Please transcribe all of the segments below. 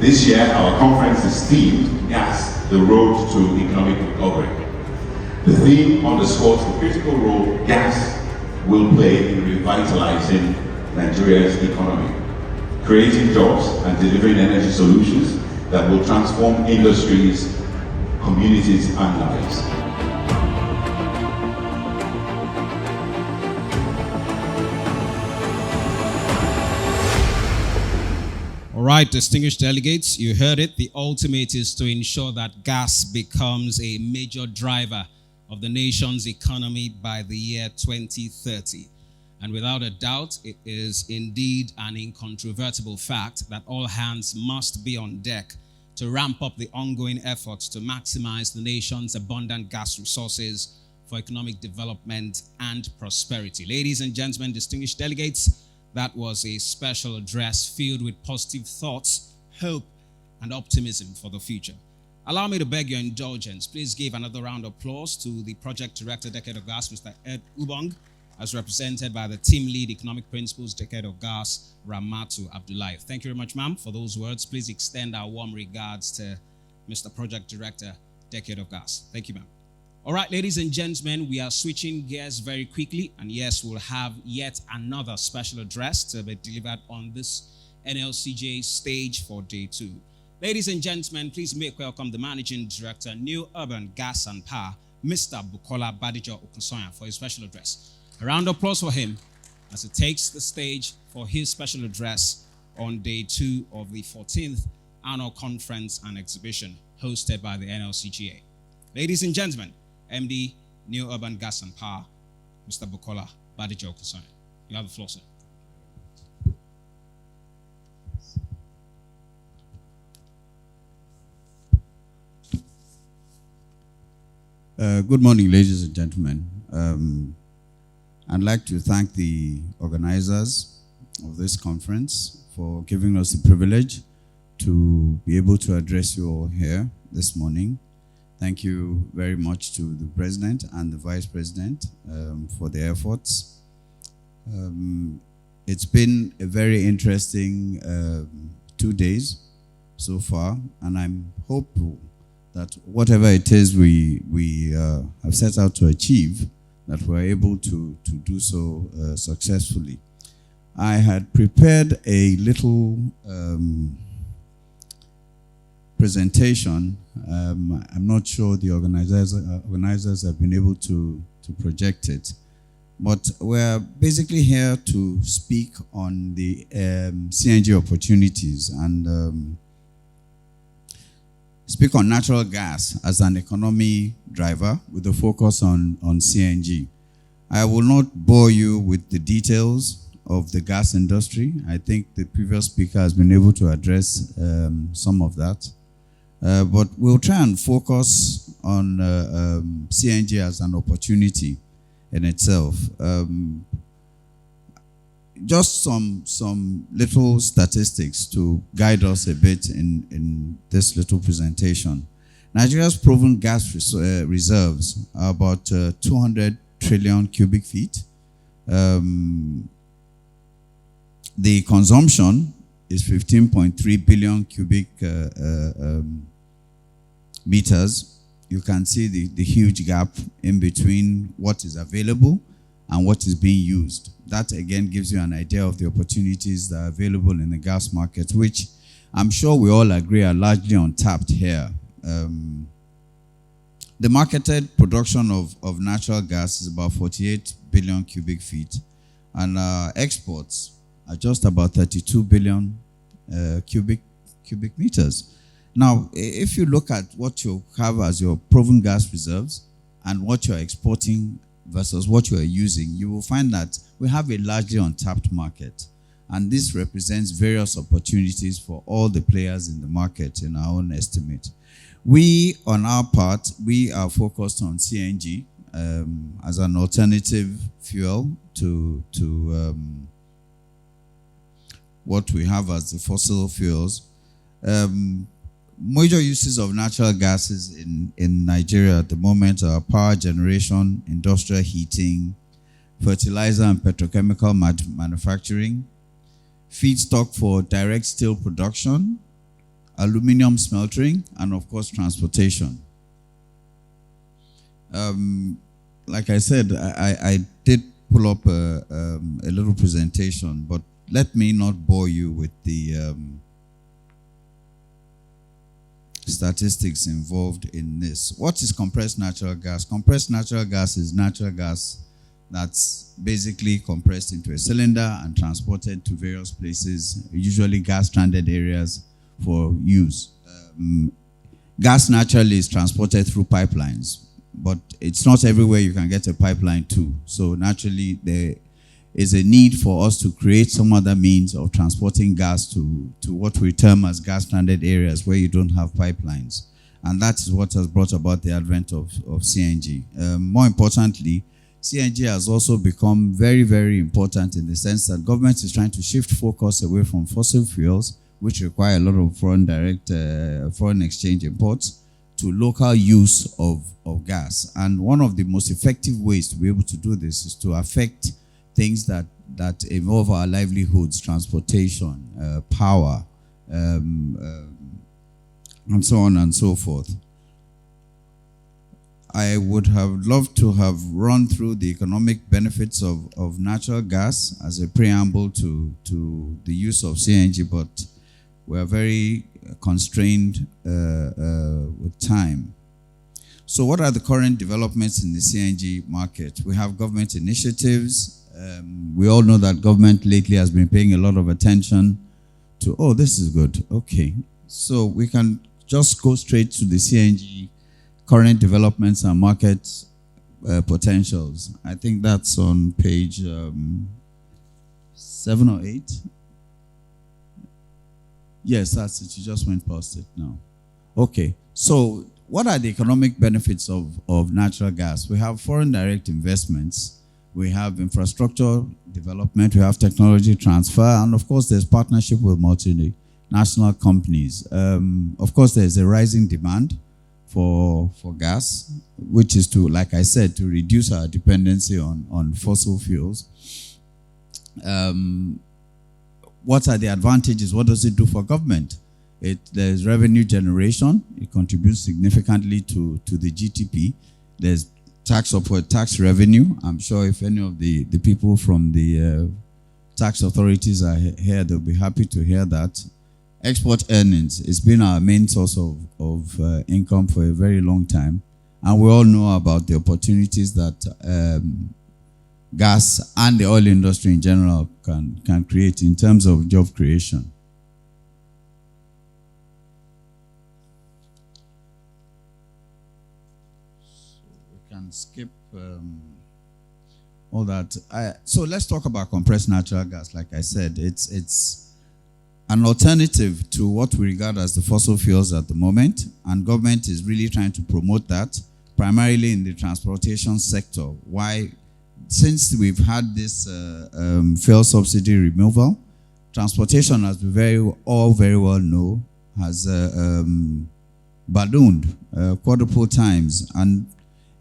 This year, our conference is themed Gas, the Road to Economic Recovery. The theme underscores the critical role gas will play in revitalizing Nigeria's economy, creating jobs and delivering energy solutions that will transform industries, communities, and lives. All right, distinguished delegates, you heard it. The ultimate is to ensure that gas becomes a major driver of the nation's economy by the year 2030. And without a doubt, it is indeed an incontrovertible fact that all hands must be on deck to ramp up the ongoing efforts to maximize the nation's abundant gas resources for economic development and prosperity. Ladies and gentlemen, distinguished delegates, that was a special address filled with positive thoughts, hope, and optimism for the future. Allow me to beg your indulgence. Please give another round of applause to the Project Director, Decade of Gas, Mr. Ed Ubong, as represented by the Team Lead Economic Principles, Decade of Gas, Ramatu Abdullahi. Thank you very much, ma'am, for those words. Please extend our warm regards to Mr. Project Director, Decade of Gas. Thank you, ma'am. All right, ladies and gentlemen, we are switching gears very quickly. And yes, we'll have yet another special address to be delivered on this NLCGA stage for day 2. Ladies and gentlemen, please make welcome the Managing Director, New Urban Gas and Power, Mr. Bukola Badijo Okunsoya, for his special address. A round of applause for him as he takes the stage for his special address on day 2 of the 14th Annual Conference and Exhibition hosted by the NLCGA. Ladies and gentlemen, MD, New Urban Gas and Power, Mr. Bukola Badijo Okunsoya. You have the floor, sir. Good morning, ladies and gentlemen. I'd like to thank the organizers of this conference for giving us the privilege to be able to address you all here this morning. Thank you very much to the President and the Vice President for their efforts. It's been a very interesting 2 days so far, and I'm hopeful that whatever it is we have set out to achieve, that we're able to do so successfully. I had prepared a little presentation. I'm not sure the organizers have been able to project it, but we're basically here to speak on the CNG opportunities and speak on natural gas as an economy driver with a focus on CNG. I will not bore you with the details of the gas industry. I think the previous speaker has been able to address some of that. But we'll try and focus on CNG as an opportunity in itself. Just some little statistics to guide us a bit in this little presentation. Nigeria's proven gas reserves are about 200 trillion cubic feet. The consumption is 15.3 billion cubic meters. You can see the huge gap in between what is available and what is being used. That again gives you an idea of the opportunities that are available in the gas market, which I'm sure we all agree are largely untapped here. The marketed production of natural gas is about 48 billion cubic feet, and exports are just about 32 billion cubic meters. Now, if you look at what you have as your proven gas reserves and what you're exporting versus what you are using, you will find that we have a largely untapped market. And this represents various opportunities for all the players in the market in our own estimate. We, on our part, we are focused on CNG as an alternative fuel to what we have as the fossil fuels. Major uses of natural gases in Nigeria at the moment are power generation, industrial heating, fertilizer and petrochemical manufacturing, feedstock for direct steel production, aluminum smelting, and of course transportation. Like I said, I did pull up a little presentation, but let me not bore you with the statistics involved in this. What is compressed natural gas? Compressed natural gas is natural gas that's basically compressed into a cylinder and transported to various places, usually gas-stranded areas for use. Gas naturally is transported through pipelines, but it's not everywhere you can get a pipeline to. So naturally, there is a need for us to create some other means of transporting gas to what we term as gas-stranded areas where you don't have pipelines. And that is what has brought about the advent of CNG. More importantly, CNG has also become very, very important in the sense that government is trying to shift focus away from fossil fuels, which require a lot of foreign exchange imports, to local use of gas. And one of the most effective ways to be able to do this is to affect things that involve our livelihoods, transportation, power, and so on and so forth. I would have loved to have run through the economic benefits of natural gas as a preamble to the use of CNG, but we're very constrained with time. So what are the current developments in the CNG market? We have government initiatives. We all know that government lately has been paying a lot of attention to, oh, this is good. Okay. So we can just go straight to the CNG current developments and market potentials. I think that's on page 7 or 8. Yes, that's it. You just went past it now. Okay. So what are the economic benefits of natural gas? We have foreign direct investments. We have infrastructure development. We have technology transfer. And of course, there's partnership with multinational companies. Of course, there's a rising demand for gas, which is to, like I said, to reduce our dependency on fossil fuels. What are the advantages? What does it do for government? There's revenue generation. It contributes significantly to the GDP. There's tax revenue. I'm sure if any of the people from the tax authorities are here, they'll be happy to hear that. Export earnings. It's been our main source of income for a very long time. And we all know about the opportunities that gas and the oil industry in general can create in terms of job creation. So we can skip all that. So let's talk about compressed natural gas. Like I said, it's an alternative to what we regard as the fossil fuels at the moment, and government is really trying to promote that, primarily in the transportation sector. Why? Since we've had this fuel subsidy removal, transportation, as we very well know, has ballooned quadruple times. And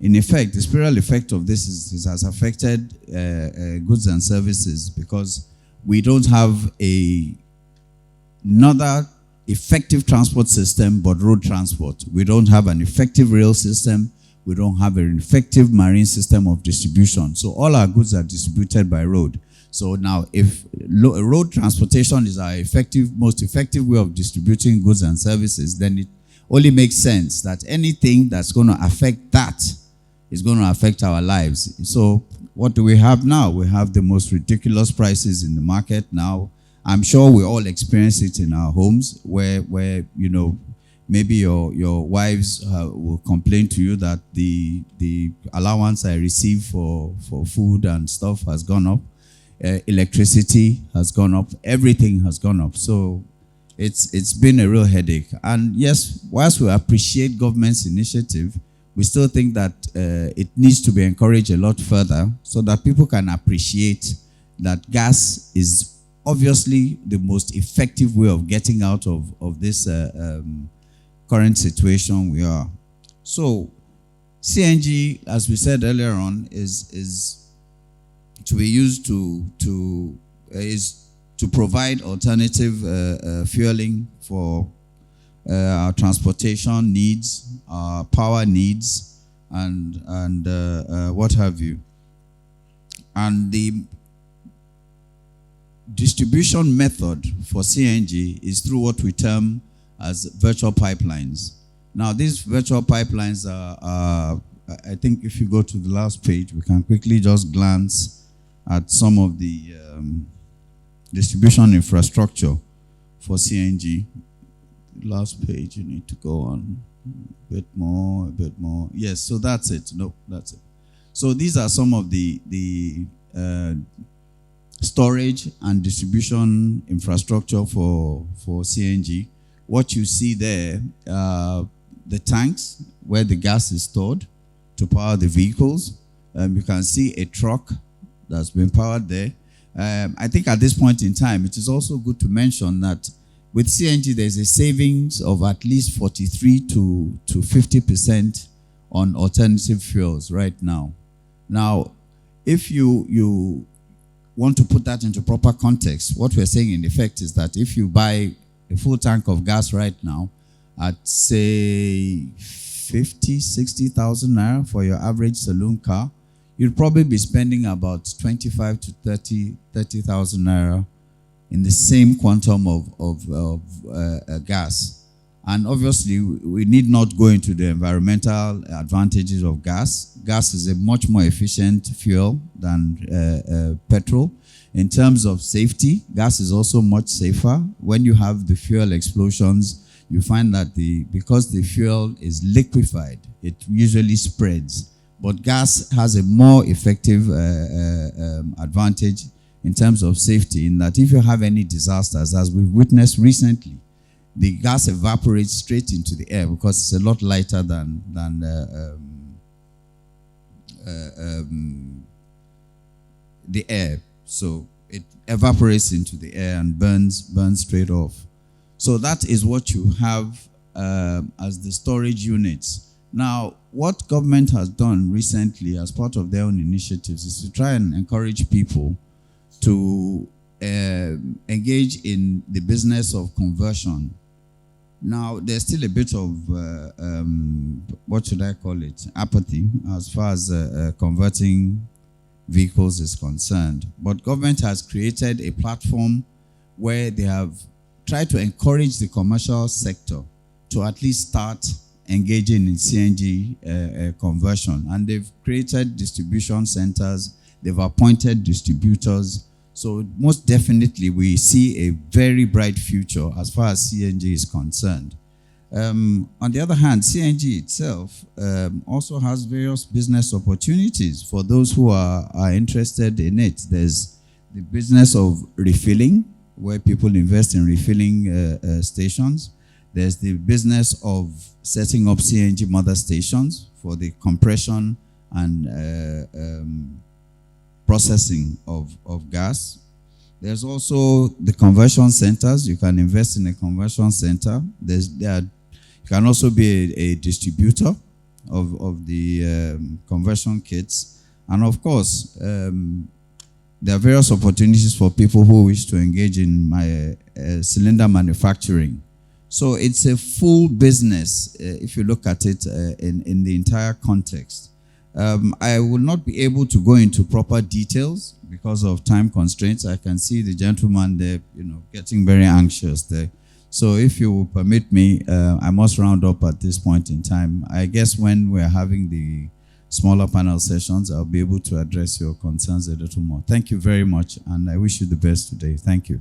in effect, the spiral effect of this has affected goods and services, because we don't have another effective transport system but road transport. We don't have an effective rail system. We don't have an effective marine system of distribution. So all our goods are distributed by road. So now, if road transportation is our most effective way of distributing goods and services, then it only makes sense that anything that's going to affect that is going to affect our lives. So what do we have now? We have the most ridiculous prices in the market now. I'm sure we all experience it in our homes, where you know, maybe your wives will complain to you that the allowance I receive for food and stuff has gone up. Electricity has gone up. Everything has gone up. So it's been a real headache. And yes, whilst we appreciate government's initiative, we still think that it needs to be encouraged a lot further so that people can appreciate that gas is obviously the most effective way of getting out of this current situation we are. So CNG, as we said earlier on, is to be used to provide alternative fueling for our transportation needs, our power needs, and what have you. And the distribution method for CNG is through what we term as virtual pipelines. Now, these virtual pipelines are I think if you go to the last page, we can quickly just glance at some of the distribution infrastructure for CNG. Last page, you need to go on a bit more. Yes, so that's it. No, that's it. So these are some of the storage and distribution infrastructure for CNG. What you see there, the tanks where the gas is stored to power the vehicles. You can see a truck that's been powered there. I think at this point in time, it is also good to mention that with CNG, there's a savings of at least 43 to 50% on alternative fuels right now. Now, if you want to put that into proper context, what we're saying in effect is that if you buy a full tank of gas right now at, say, 50, 60,000 naira for your average saloon car, you'd probably be spending about 25 to 30,000 naira in the same quantum of gas. And obviously, we need not go into the environmental advantages of gas. Gas is a much more efficient fuel than petrol. In terms of safety, gas is also much safer. When you have the fuel explosions, you find that because the fuel is liquefied, it usually spreads. But gas has a more effective advantage in terms of safety, in that if you have any disasters, as we've witnessed recently, the gas evaporates straight into the air because it's a lot lighter than the air. So it evaporates into the air and burns straight off. So that is what you have as the storage units. Now, what government has done recently as part of their own initiatives is to try and encourage people to engage in the business of conversion. Now, there's still a bit of, what should I call it, apathy as far as converting vehicles is concerned. But government has created a platform where they have tried to encourage the commercial sector to at least start engaging in CNG conversion. And they've created distribution centers, they've appointed distributors. So most definitely we see a very bright future as far as CNG is concerned. On the other hand, CNG itself also has various business opportunities for those who are interested in it. There's the business of refilling, where people invest in refilling stations. There's the business of setting up CNG mother stations for the compression and processing of gas. There's also the conversion centers. You can invest in a conversion center. You can also be a distributor of the conversion kits. And of course, there are various opportunities for people who wish to engage in cylinder manufacturing. So it's a full business if you look at it in the entire context. I will not be able to go into proper details because of time constraints. I can see the gentleman there, getting very anxious there. So if you will permit me, I must round up at this point in time. I guess when we're having the smaller panel sessions, I'll be able to address your concerns a little more. Thank you very much, and I wish you the best today. Thank you.